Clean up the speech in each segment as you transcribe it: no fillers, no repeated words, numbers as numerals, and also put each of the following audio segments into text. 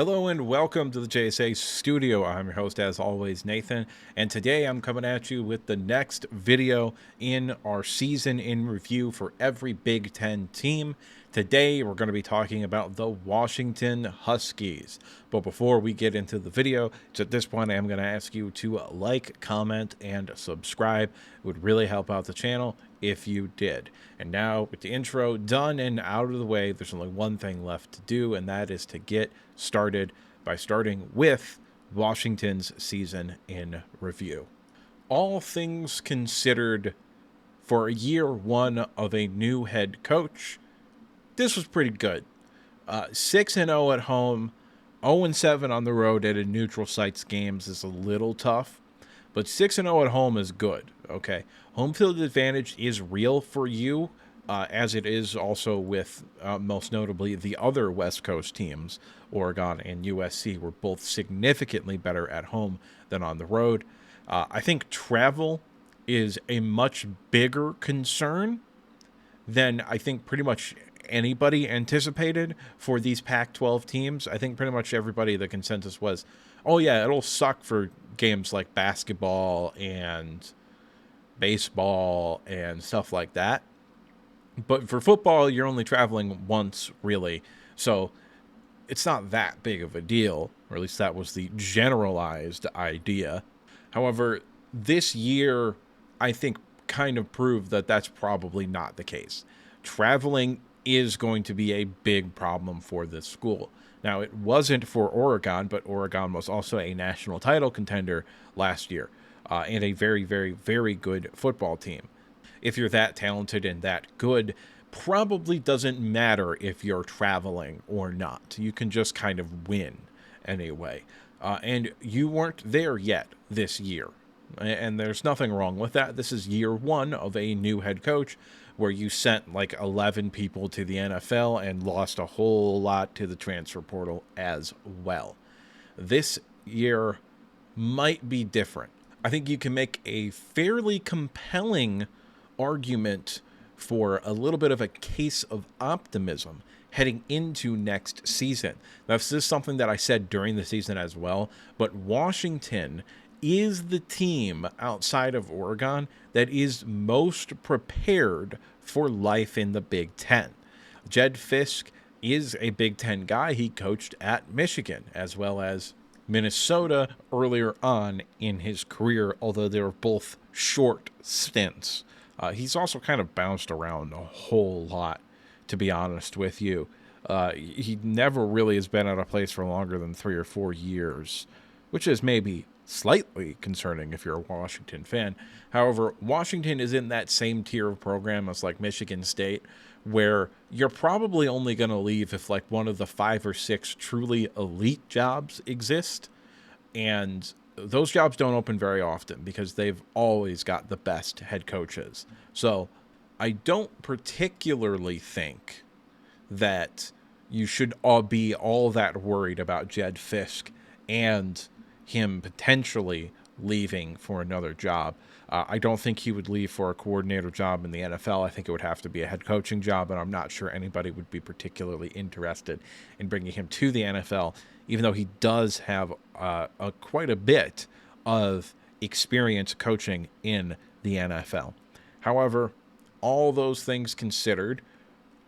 Hello and welcome to the JSA studio. I'm your host, as always, Nathan, and today I'm coming at you with the next video in our season in review for every Big Ten team. Today we're going to be talking about the Washington Huskies. But before we get into the video, at this point I'm going to ask you to like, comment, and subscribe. It would really help out the channel if you did. And now, with the intro done and out of the way, there's only one thing left to do, and that is to get started by starting with Washington's season in review. All things considered, for year one of a new head coach, this was pretty good. 6-0 at home, 0-7 on the road at a neutral sites games is a little tough. But 6-0 at home is good, okay? Home field advantage is real for you, as it is also with, most notably, the other West Coast teams. Oregon and USC were both significantly better at home than on the road. I think travel is a much bigger concern than I think pretty much anybody anticipated for these Pac-12 teams. I think pretty much everybody, the consensus was, oh yeah, it'll suck for games like basketball and baseball and stuff like that. But for football, you're only traveling once, really. So it's not that big of a deal, or at least that was the generalized idea. However, this year, I think, kind of proved that that's probably not the case. Traveling is going to be a big problem for this school. Now, it wasn't for Oregon, but Oregon was also a national title contender last year, and a very, very, very good football team. If you're that talented and that good, probably doesn't matter if you're traveling or not. You can just kind of win anyway. And you weren't there yet this year. And there's nothing wrong with that. This is year one of a new head coach where you sent like 11 people to the NFL and lost a whole lot to the transfer portal as well. This year might be different. I think you can make a fairly compelling argument for a little bit of a case of optimism heading into next season. Now, this is something that I said during the season as well, but Washington is the team outside of Oregon that is most prepared for life in the Big Ten. Jedd Fisch is a Big Ten guy. He coached at Michigan as well as Minnesota earlier on in his career, although they were both short stints. He's also kind of bounced around a whole lot, to be honest with you. He never really has been at a place for longer than 3 or 4 years, which is maybe slightly concerning if you're a Washington fan. However, Washington is in that same tier of program as like Michigan State, where you're probably only going to leave if like one of the 5 or 6 truly elite jobs exist. And those jobs don't open very often because they've always got the best head coaches. So I don't particularly think that you should all be all that worried about Jedd Fisch and him potentially leaving for another job. I don't think he would leave for a coordinator job in the NFL. I think it would have to be a head coaching job, and I'm not sure anybody would be particularly interested in bringing him to the NFL, even though he does have quite a bit of experience coaching in the NFL. However, all those things considered,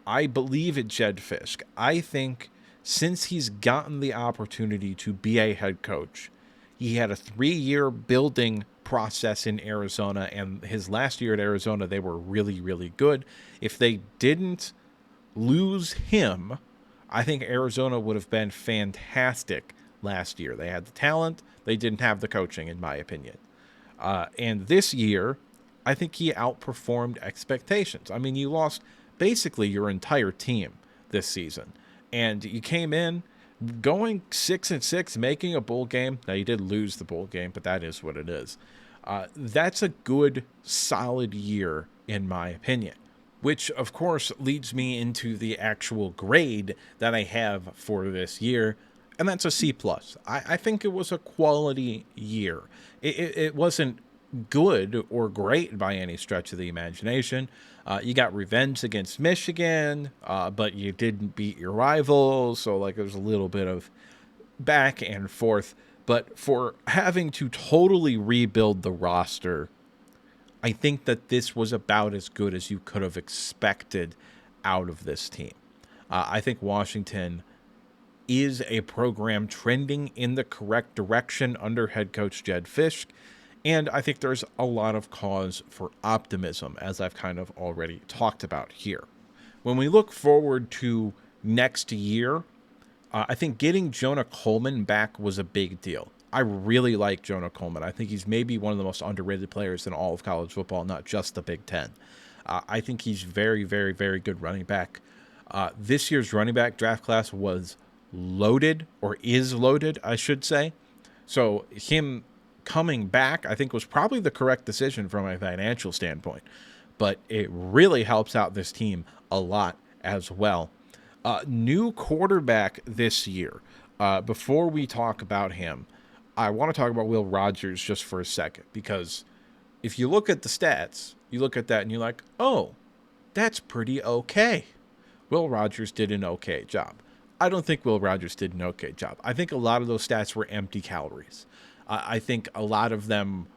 I believe in Jedd Fisch. I think since he's gotten the opportunity to be a head coach, he had a 3-year building process in Arizona, and his last year at Arizona, they were really, really good. If they didn't lose him, I think Arizona would have been fantastic last year. They had the talent. They didn't have the coaching, in my opinion. And this year, I think he outperformed expectations. I mean, you lost basically your entire team this season, and you came in going 6-6, making a bowl game. Now, you did lose the bowl game, but that is what it is. That's a good, solid year, in my opinion, which, of course, leads me into the actual grade that I have for this year, and that's a C+. I think it was a quality year. It wasn't good or great by any stretch of the imagination. You got revenge against Michigan, but you didn't beat your rivals, so like there's a little bit of back and forth. But for having to totally rebuild the roster, I think that this was about as good as you could have expected out of this team. I think Washington is a program trending in the correct direction under head coach Jedd Fisch, and I think there's a lot of cause for optimism, as I've kind of already talked about here. When we look forward to next year, I think getting Jonah Coleman back was a big deal. I really like Jonah Coleman. I think he's maybe one of the most underrated players in all of college football, not just the Big Ten. I think he's very, very, very good running back. This year's running back draft class was loaded, or is loaded, I should say. So him coming back, I think, was probably the correct decision from a financial standpoint. But it really helps out this team a lot as well. New quarterback this year. Before we talk about him, I want to talk about Will Rogers just for a second, because if you look at the stats, you look at that and you're like, oh, that's pretty okay. Will Rogers did an okay job. I don't think Will Rogers did an okay job. I think a lot of those stats were empty calories. I think a lot of them,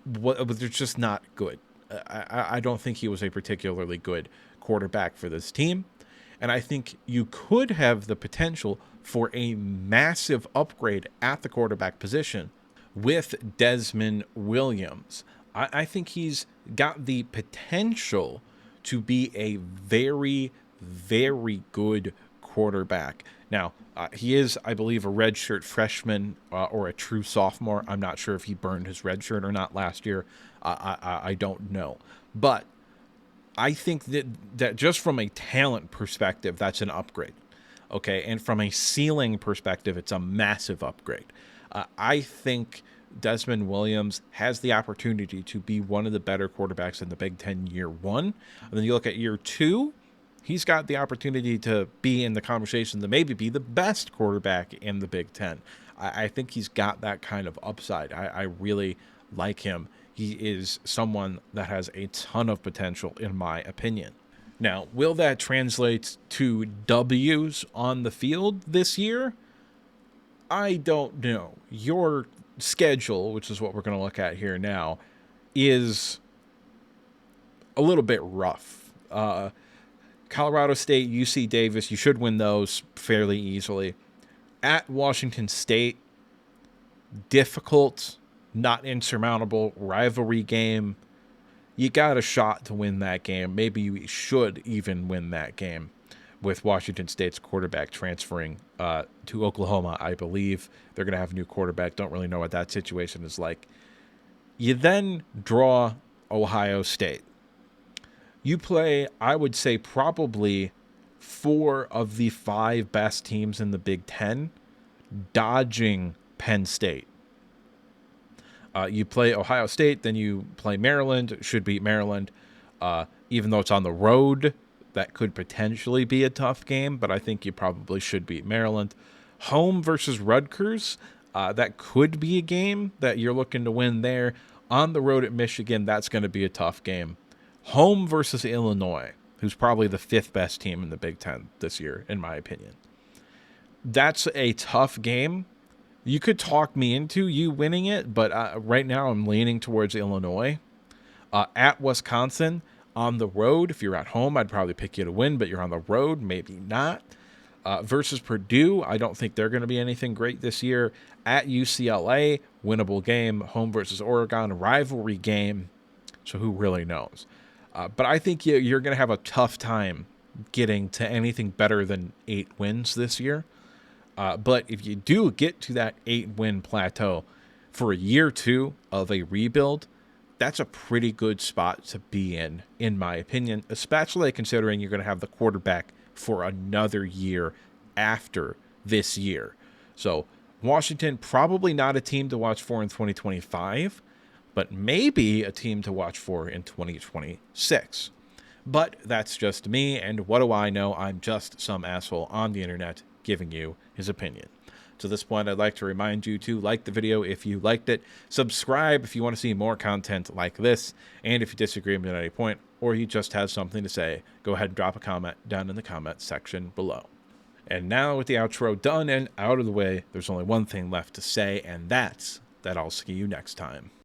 they're just not good. I don't think he was a particularly good quarterback for this team. And I think you could have the potential for a massive upgrade at the quarterback position with Desmond Williams. I think he's got the potential to be a very, very good quarterback. Now, he is, I believe, a redshirt freshman or a true sophomore. I'm not sure if he burned his red shirt or not last year. I don't know. But I think that just from a talent perspective, that's an upgrade. Okay, and from a ceiling perspective, it's a massive upgrade. I think Desmond Williams has the opportunity to be one of the better quarterbacks in the Big Ten year one. And then you look at year two, he's got the opportunity to be in the conversation to maybe be the best quarterback in the Big Ten. I think he's got that kind of upside. I really like him. He is someone that has a ton of potential, in my opinion. Now, will that translate to W's on the field this year? I don't know. Your schedule, which is what we're going to look at here now, is a little bit rough. Colorado State, UC Davis, you should win those fairly easily. At Washington State, difficult, not insurmountable rivalry game. You got a shot to win that game. Maybe you should even win that game with Washington State's quarterback transferring to Oklahoma, I believe. They're going to have a new quarterback. Don't really know what that situation is like. You then draw Ohio State. You play, I would say, probably 4 of the 5 best teams in the Big Ten, dodging Penn State. You play Ohio State, then you play Maryland, should beat Maryland. Even though it's on the road, that could potentially be a tough game, but I think you probably should beat Maryland. Home versus Rutgers, that could be a game that you're looking to win there. On the road at Michigan, that's going to be a tough game. Home versus Illinois, who's probably the 5th best team in the Big Ten this year, in my opinion. That's a tough game. You could talk me into you winning it, but right now I'm leaning towards Illinois. At Wisconsin, on the road, if you're at home, I'd probably pick you to win, but you're on the road, maybe not. Versus Purdue, I don't think they're going to be anything great this year. At UCLA, winnable game. Home versus Oregon, rivalry game. So who really knows? But I think you're going to have a tough time getting to anything better than 8 wins this year. But if you do get to that 8-win plateau for a year 2 of a rebuild, that's a pretty good spot to be in my opinion, especially considering you're going to have the quarterback for another year after this year. So Washington, probably not a team to watch for in 2025, but maybe a team to watch for in 2026. But that's just me, and what do I know? I'm just some asshole on the internet giving you his opinion. To this point, I'd like to remind you to like the video if you liked it, subscribe if you want to see more content like this, and if you disagree with me at any point, or you just have something to say, go ahead and drop a comment down in the comment section below. And now with the outro done and out of the way, there's only one thing left to say, and that's that I'll see you next time.